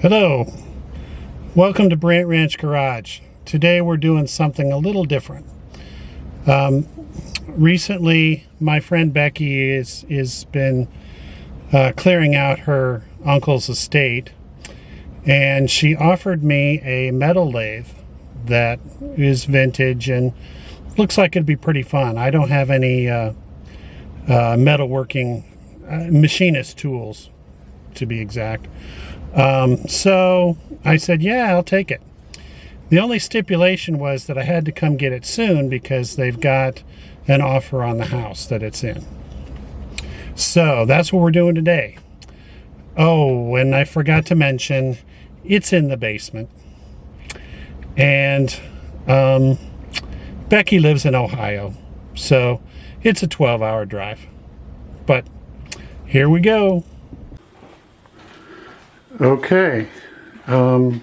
Hello, welcome to Brant Ranch Garage. Today we're doing something a little different. Recently, my friend Becky is been clearing out her uncle's estate, and she offered me a metal lathe that is vintage and looks like it'd be pretty fun. I don't have any metalworking machinist tools, to be exact. So I said, yeah, I'll take it. The only stipulation was that I had to come get it soon because they've got an offer on the house that it's in. So that's what we're doing today. Oh, and I forgot to mention, it's in the basement. And Becky lives in Ohio, so it's a 12-hour drive. But here we go. Okay, I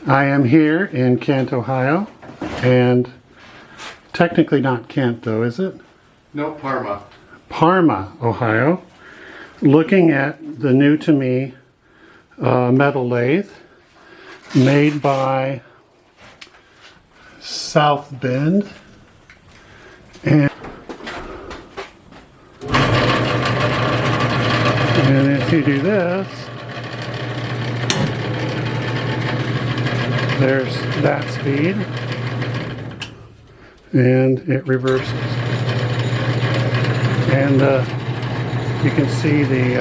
am here in Kent, Ohio, and technically not Kent though, is it? No, Parma. Parma, Ohio, looking at the new to me metal lathe made by South Bend. And if you do this, there's that speed, and it reverses. And you can see the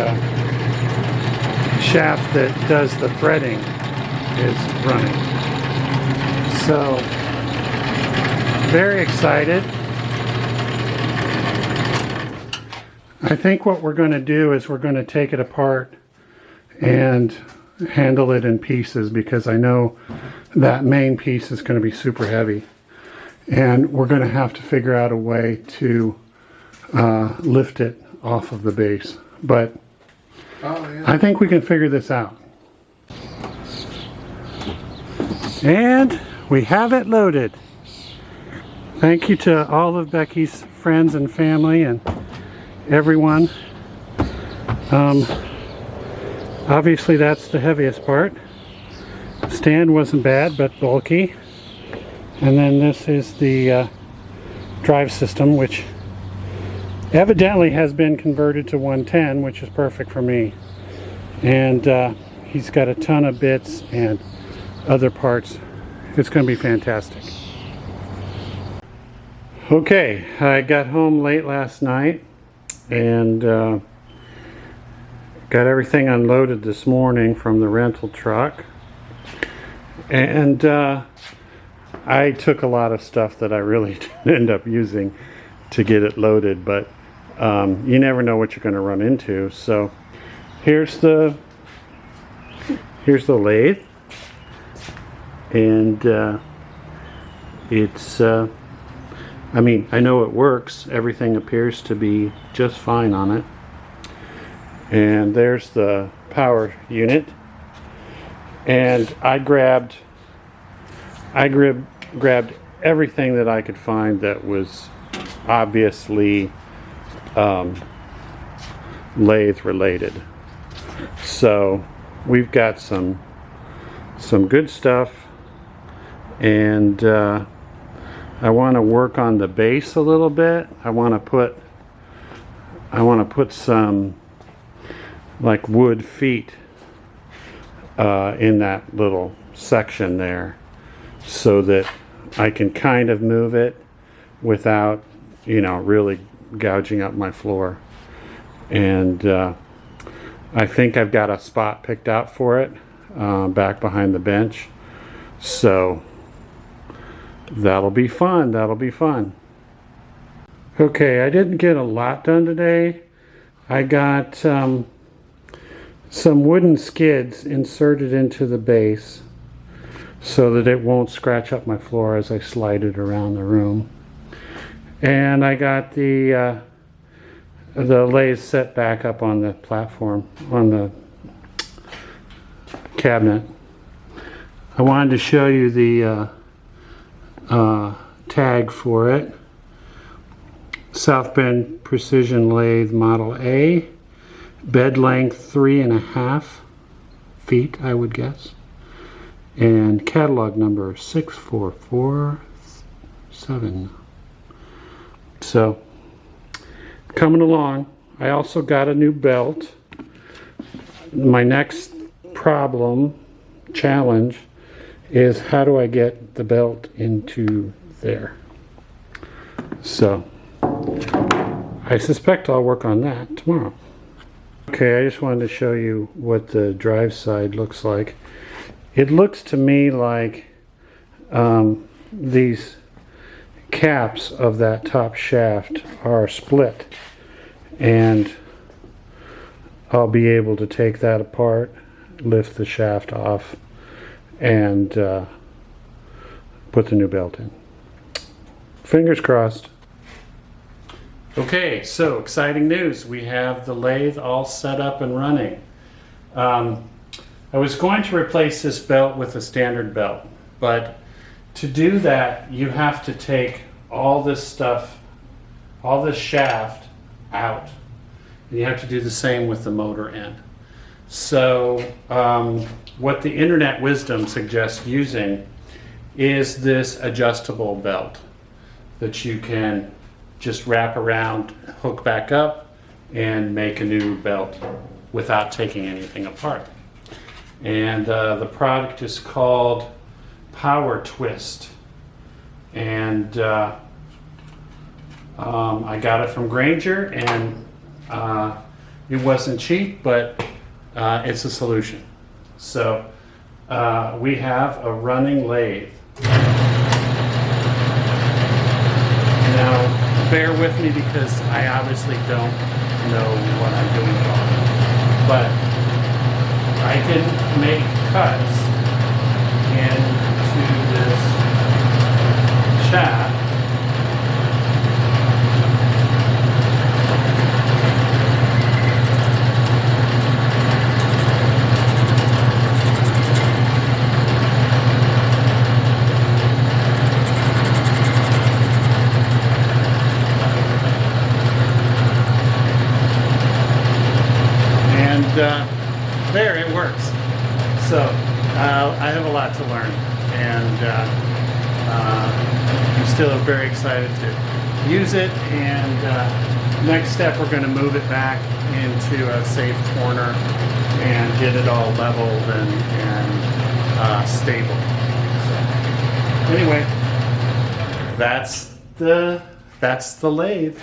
shaft that does the threading is running. So, very excited. I think what we're going to do is we're going to take it apart and handle it in pieces, because I know that main piece is going to be super heavy, and we're going to have to figure out a way to lift it off of the base. But I think we can figure this out. And we have it loaded. Thank you to all of Becky's friends and family and everyone. Obviously that's the heaviest part. Stand wasn't bad, but bulky. And then this is the drive system, which evidently has been converted to 110, which is perfect for me. And he's got a ton of bits and other parts. It's going to be fantastic. Okay, I got home late last night and got everything unloaded this morning from the rental truck. And I took a lot of stuff that I really didn't end up using to get it loaded, but you never know what you're going to run into. So here's the lathe, and it's I mean, I know it works. Everything appears to be just fine on it. And there's the power unit. And I grabbed everything that I could find that was obviously lathe related. So we've got some good stuff, and I want to work on the base a little bit. I want to put some like wood feet in that little section there, so that I can kind of move it without, you know, really gouging up my floor. And I think I've got a spot picked out for it back behind the bench. So that'll be fun. That'll be fun. Okay, I didn't get a lot done today. I got some wooden skids inserted into the base so that it won't scratch up my floor as I slide it around the room. And I got the lathe set back up on the platform, on the cabinet. I wanted to show you the tag for it. South Bend Precision Lathe Model A, bed length 3.5 feet, I would guess. And catalog number 6447. So, coming along. I also got a new belt. My next challenge, is how do I get the belt into there? So, I suspect I'll work on that tomorrow. Okay, I just wanted to show you what the drive side looks like. It looks to me like these caps of that top shaft are split, and I'll be able to take that apart, lift the shaft off, and put the new belt in. Fingers crossed. Okay, so exciting news. We have the lathe all set up and running. I was going to replace this belt with a standard belt, but to do that, you have to take all this stuff, all this shaft out. And you have to do the same with the motor end. So what the internet wisdom suggests using is this adjustable belt that you can just wrap around, hook back up, and make a new belt without taking anything apart. And the product is called Power Twist. And I got it from Grainger, and it wasn't cheap, but it's a solution. So we have a running lathe. Now, bear with me because I obviously don't know what I'm doing wrong. But I can make cuts into this shaft. There, it works. So I have a lot to learn, and I'm still very excited to use it. And next step, we're going to move it back into a safe corner and get it all leveled and stable. So anyway, that's the lathe.